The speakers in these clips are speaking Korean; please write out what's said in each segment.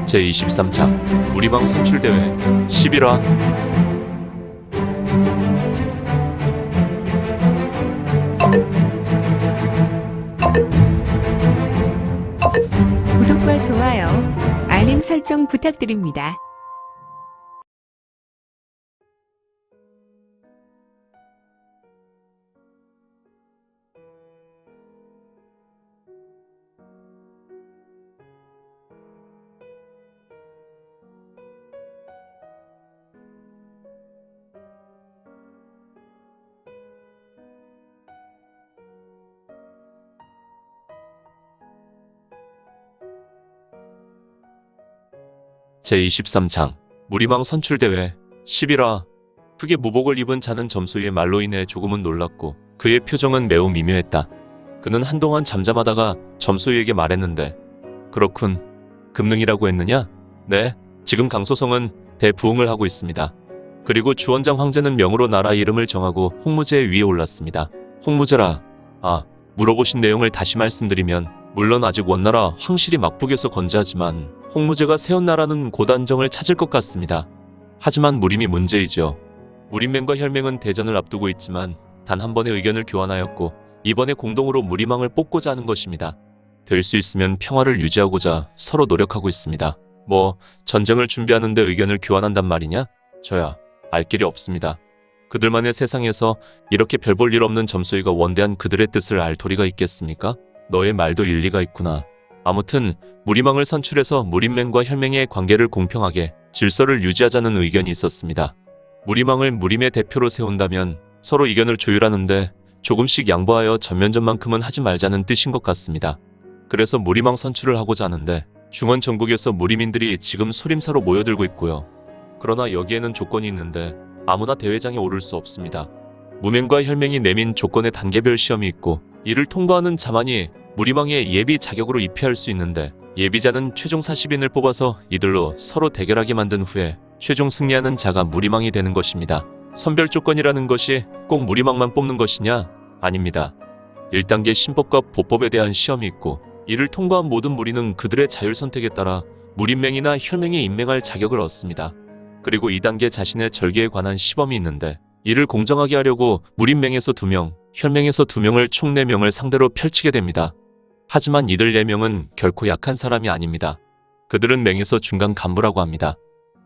제23장 무리방 선출대회 11화. 구독과 좋아요, 알림 설정 부탁드립니다. 제23장 무리망 선출대회 11화. 크게 무복을 입은 자는 점수의 말로 인해 조금은 놀랐고 그의 표정은 매우 미묘했다. 그는 한동안 잠잠하다가 점수에게 말했는데, 그렇군. 금능이라고 했느냐? 네, 지금 강소성은 대부흥을 하고 있습니다. 그리고 주원장 황제는 명으로 나라 이름을 정하고 홍무제 위에 올랐습니다. 홍무제라. 물어보신 내용을 다시 말씀드리면, 물론 아직 원나라 황실이 막북에서 건재하지만 홍무제가 세운 나라는 곧 안정을 찾을 것 같습니다. 하지만 무림이 문제이죠. 무림맹과 혈맹은 대전을 앞두고 있지만 단 한 번의 의견을 교환하였고 이번에 공동으로 무리망을 뽑고자 하는 것입니다. 될 수 있으면 평화를 유지하고자 서로 노력하고 있습니다. 전쟁을 준비하는데 의견을 교환한단 말이냐? 저야 알 길이 없습니다. 그들만의 세상에서 이렇게 별 볼 일 없는 점소이가 원대한 그들의 뜻을 알 도리가 있겠습니까? 너의 말도 일리가 있구나. 아무튼 무리망을 선출해서 무림맹과 혈맹의 관계를 공평하게 질서를 유지하자는 의견이 있었습니다. 무리망을 무림의 대표로 세운다면 서로 의견을 조율하는데 조금씩 양보하여 전면전만큼은 하지 말자는 뜻인 것 같습니다. 그래서 무리망 선출을 하고자 하는데 중원 전국에서 무림인들이 지금 소림사로 모여들고 있고요. 그러나 여기에는 조건이 있는데 아무나 대회장에 오를 수 없습니다. 무맹과 혈맹이 내민 조건의 단계별 시험이 있고 이를 통과하는 자만이 무리망의 예비 자격으로 입회할 수 있는데, 예비자는 최종 40인을 뽑아서 이들로 서로 대결하게 만든 후에 최종 승리하는 자가 무리망이 되는 것입니다. 선별 조건이라는 것이 꼭 무리망만 뽑는 것이냐? 아닙니다. 1단계 신법과 보법에 대한 시험이 있고 이를 통과한 모든 무리는 그들의 자율 선택에 따라 무림맹이나 혈맹에 임맹할 자격을 얻습니다. 그리고 2단계 자신의 절개에 관한 시범이 있는데 이를 공정하게 하려고 무림맹에서 2명, 혈맹에서 2명을 총 4명을 상대로 펼치게 됩니다. 하지만 이들 4명은 결코 약한 사람이 아닙니다. 그들은 맹에서 중간 간부라고 합니다.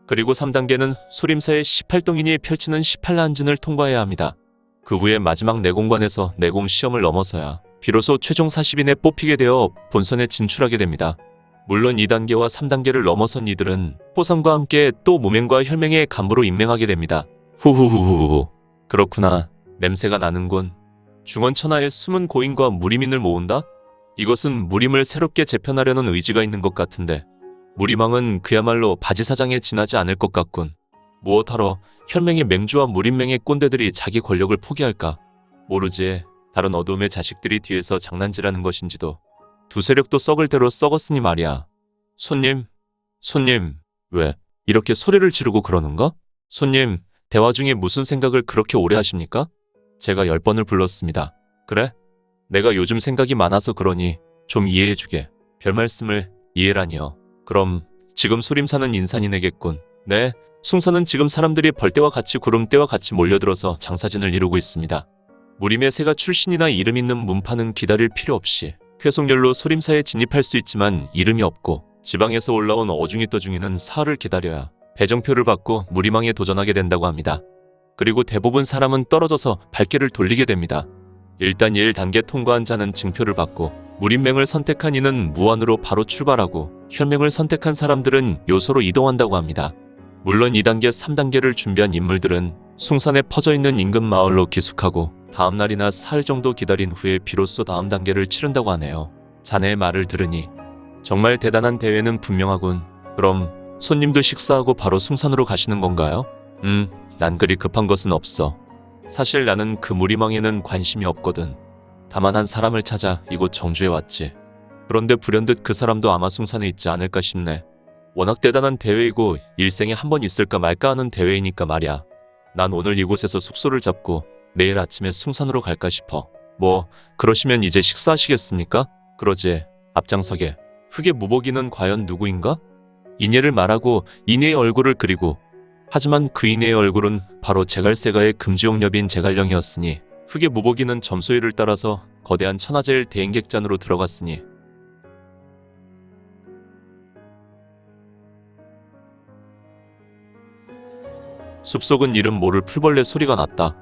그리고 3단계는 소림사의 18동인이 펼치는 18난진을 통과해야 합니다. 그 후에 마지막 내공관에서 내공 시험을 넘어서야 비로소 최종 40인에 뽑히게 되어 본선에 진출하게 됩니다. 물론 2단계와 3단계를 넘어선 이들은 포상과 함께 또 무맹과 혈맹의 간부로 임명하게 됩니다. 후후후후후. 그렇구나. 냄새가 나는군. 중원천하의 숨은 고인과 무림인을 모은다? 이것은 무림을 새롭게 재편하려는 의지가 있는 것 같은데 무리망은 그야말로 바지사장에 지나지 않을 것 같군. 무엇하러 혈맹의 맹주와 무림맹의 꼰대들이 자기 권력을 포기할까? 모르지. 다른 어둠의 자식들이 뒤에서 장난질하는 것인지도. 두 세력도 썩을 대로 썩었으니 말이야. 손님, 왜 이렇게 소리를 지르고 그러는가? 손님, 대화 중에 무슨 생각을 그렇게 오래 하십니까? 제가 10번을 불렀습니다. 그래? 내가 요즘 생각이 많아서 그러니 좀 이해해주게. 별말씀을. 이해라니요. 그럼 지금 소림사는 인산이네겠군. 네, 숭사는 지금 사람들이 벌떼와 같이 구름떼와 같이 몰려들어서 장사진을 이루고 있습니다. 무림의 새가 출신이나 이름 있는 문파는 기다릴 필요 없이 쾌속열로 소림사에 진입할 수 있지만 이름이 없고 지방에서 올라온 어중이 떠중이는 사흘을 기다려야 배정표를 받고 무리망에 도전하게 된다고 합니다. 그리고 대부분 사람은 떨어져서 발길을 돌리게 됩니다. 일단 1단계 통과한 자는 증표를 받고 무림맹을 선택한 이는 무안으로 바로 출발하고 혈맹을 선택한 사람들은 요소로 이동한다고 합니다. 물론 2단계, 3단계를 준비한 인물들은 숭산에 퍼져있는 인근 마을로 기숙하고 다음날이나 사흘 정도 기다린 후에 비로소 다음 단계를 치른다고 하네요. 자네의 말을 들으니 정말 대단한 대회는 분명하군. 그럼 손님도 식사하고 바로 숭산으로 가시는 건가요? 난 그리 급한 것은 없어. 사실 나는 그 무리망에는 관심이 없거든. 다만 한 사람을 찾아 이곳 정주에 왔지. 그런데 불현듯 그 사람도 아마 숭산에 있지 않을까 싶네. 워낙 대단한 대회이고 일생에 한 번 있을까 말까 하는 대회이니까 말이야. 난 오늘 이곳에서 숙소를 잡고 내일 아침에 숭산으로 갈까 싶어. 그러시면 이제 식사하시겠습니까? 그러지. 앞장서게. 흑의 무복이는 과연 누구인가? 이내를 말하고 이내의 얼굴을 그리고 하지만 그 이내의 얼굴은 바로 제갈세가의 금지옥렵인 제갈령이었으니 흑의 무보기는 점소이를 따라서 거대한 천하제일 대행객잔으로 들어갔으니 숲속은 이름 모를 풀벌레 소리가 났다.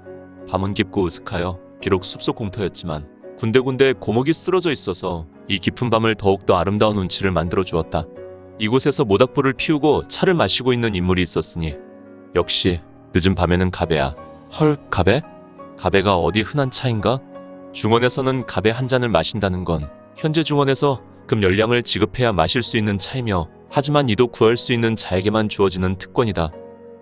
밤은 깊고 으슥하여 비록 숲속 공터였지만 군데군데 고목이 쓰러져 있어서 이 깊은 밤을 더욱더 아름다운 운치를 만들어 주었다. 이곳에서 모닥불을 피우고 차를 마시고 있는 인물이 있었으니 역시 늦은 밤에는 가베야. 헐, 가베? 가베가 어디 흔한 차인가? 중원에서는 가베 한 잔을 마신다는 건 현재 중원에서 금 열량을 지급해야 마실 수 있는 차이며 하지만 이도 구할 수 있는 자에게만 주어지는 특권이다.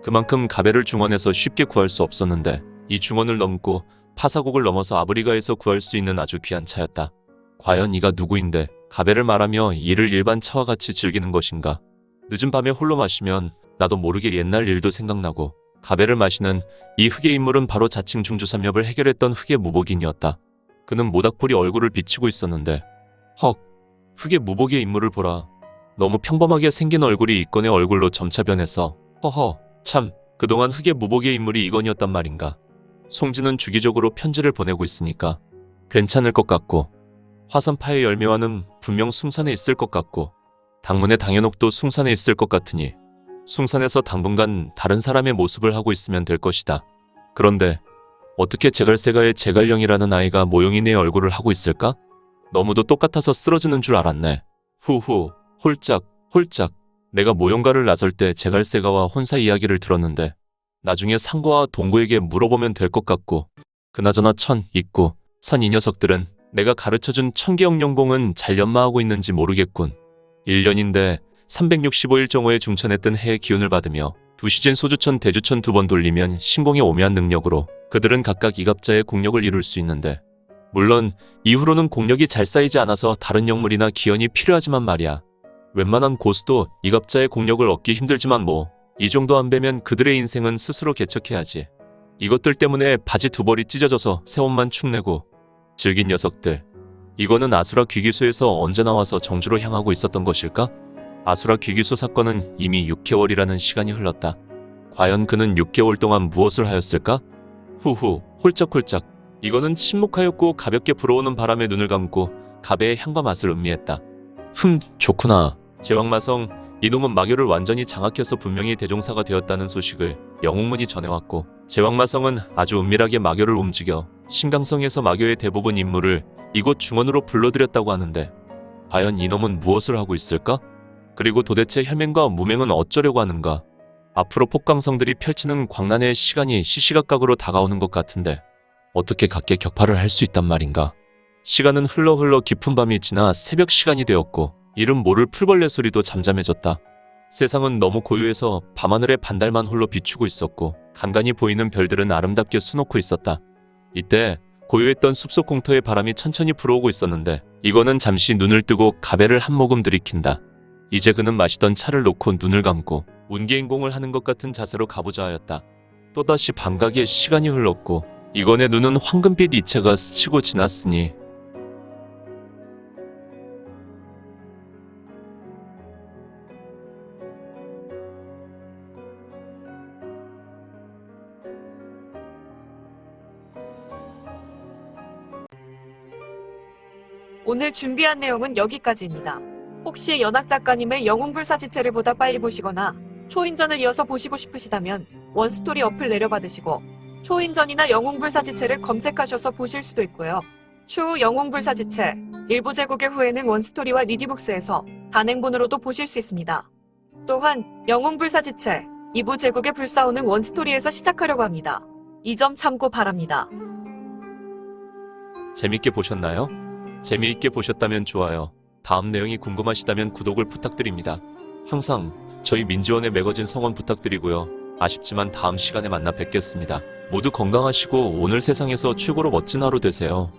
그만큼 가베를 중원에서 쉽게 구할 수 없었는데 이 중원을 넘고 파사국을 넘어서 아브리가에서 구할 수 있는 아주 귀한 차였다. 과연 이가 누구인데 가베를 말하며 이를 일반 차와 같이 즐기는 것인가? 늦은 밤에 홀로 마시면 나도 모르게 옛날 일도 생각나고 가베를 마시는 이 흑의 인물은 바로 자칭 중주삼엽을 해결했던 흑의 무복인이었다. 그는 모닥불이 얼굴을 비치고 있었는데 헉, 흑의 무복의 인물을 보라. 너무 평범하게 생긴 얼굴이 이건의 얼굴로 점차 변해서 허허, 참 그동안 흑의 무복의 인물이 이건이었단 말인가. 송지는 주기적으로 편지를 보내고 있으니까 괜찮을 것 같고 화선파의 열매와는 분명 숭산에 있을 것 같고 당문의 당연옥도 숭산에 있을 것 같으니 숭산에서 당분간 다른 사람의 모습을 하고 있으면 될 것이다. 그런데 어떻게 제갈세가의 제갈령이라는 아이가 모용인의 얼굴을 하고 있을까? 너무도 똑같아서 쓰러지는 줄 알았네. 후후, 홀짝, 홀짝. 내가 모용가를 나설 때 제갈세가와 혼사 이야기를 들었는데 나중에 상고와 동구에게 물어보면 될 것 같고 그나저나 천, 있고, 선 이 녀석들은 내가 가르쳐준 천계영 영공은 잘 연마하고 있는지 모르겠군. 1년인데 365일 정오에 중천했던 해의 기운을 받으며 두시즌 소주천 대주천 2번 돌리면 신공의 오묘한 능력으로 그들은 각각 이갑자의 공력을 이룰 수 있는데 물론 이후로는 공력이 잘 쌓이지 않아서 다른 영물이나 기연이 필요하지만 말이야. 웬만한 고수도 이갑자의 공력을 얻기 힘들지만 뭐 이 정도 안 배면 그들의 인생은 스스로 개척해야지. 이것들 때문에 바지 두 벌이 찢어져서 새 옷만 축내고 즐긴 녀석들. 이거는 아수라 귀기소에서 언제 나와서 정주로 향하고 있었던 것일까? 아수라 귀기소 사건은 이미 6개월이라는 시간이 흘렀다. 과연 그는 6개월 동안 무엇을 하였을까? 후후, 홀짝홀짝. 이거는 침묵하였고 가볍게 불어오는 바람에 눈을 감고 가베의 향과 맛을 음미했다. 좋구나. 제왕마성, 이놈은 마교를 완전히 장악해서 분명히 대종사가 되었다는 소식을 영웅문이 전해왔고 제왕마성은 아주 은밀하게 마교를 움직여 신강성에서 마교의 대부분 인물을 이곳 중원으로 불러들였다고 하는데 과연 이놈은 무엇을 하고 있을까? 그리고 도대체 혈맹과 무맹은 어쩌려고 하는가? 앞으로 폭강성들이 펼치는 광란의 시간이 시시각각으로 다가오는 것 같은데 어떻게 각계 격파를 할 수 있단 말인가? 시간은 흘러 깊은 밤이 지나 새벽 시간이 되었고 이름 모를 풀벌레 소리도 잠잠해졌다. 세상은 너무 고요해서 밤하늘에 반달만 홀로 비추고 있었고 간간히 보이는 별들은 아름답게 수놓고 있었다. 이때 고요했던 숲속 공터의 바람이 천천히 불어오고 있었는데 이거는 잠시 눈을 뜨고 가베를 한 모금 들이킨다. 이제 그는 마시던 차를 놓고 눈을 감고 운계인공을 하는 것 같은 자세로 가보자 하였다. 또다시 밤가기에 시간이 흘렀고 이건의 눈은 황금빛 이체가 스치고 지났으니 오늘 준비한 내용은 여기까지입니다. 혹시 연학 작가님의 영웅불사지체를 보다 빨리 보시거나 초인전을 이어서 보시고 싶으시다면 원스토리 어플 내려받으시고 초인전이나 영웅불사지체를 검색하셔서 보실 수도 있고요. 추후 영웅불사지체 일부 제국의 후에는 원스토리와 리디북스에서 단행본으로도 보실 수 있습니다. 또한 영웅불사지체 2부 제국의 불사오는 원스토리에서 시작하려고 합니다. 이 점 참고 바랍니다. 재밌게 보셨나요? 재미있게 보셨다면 좋아요. 다음 내용이 궁금하시다면 구독을 부탁드립니다. 항상 저희 민지원의 매거진 성원 부탁드리고요. 아쉽지만 다음 시간에 만나 뵙겠습니다. 모두 건강하시고 오늘 세상에서 최고로 멋진 하루 되세요.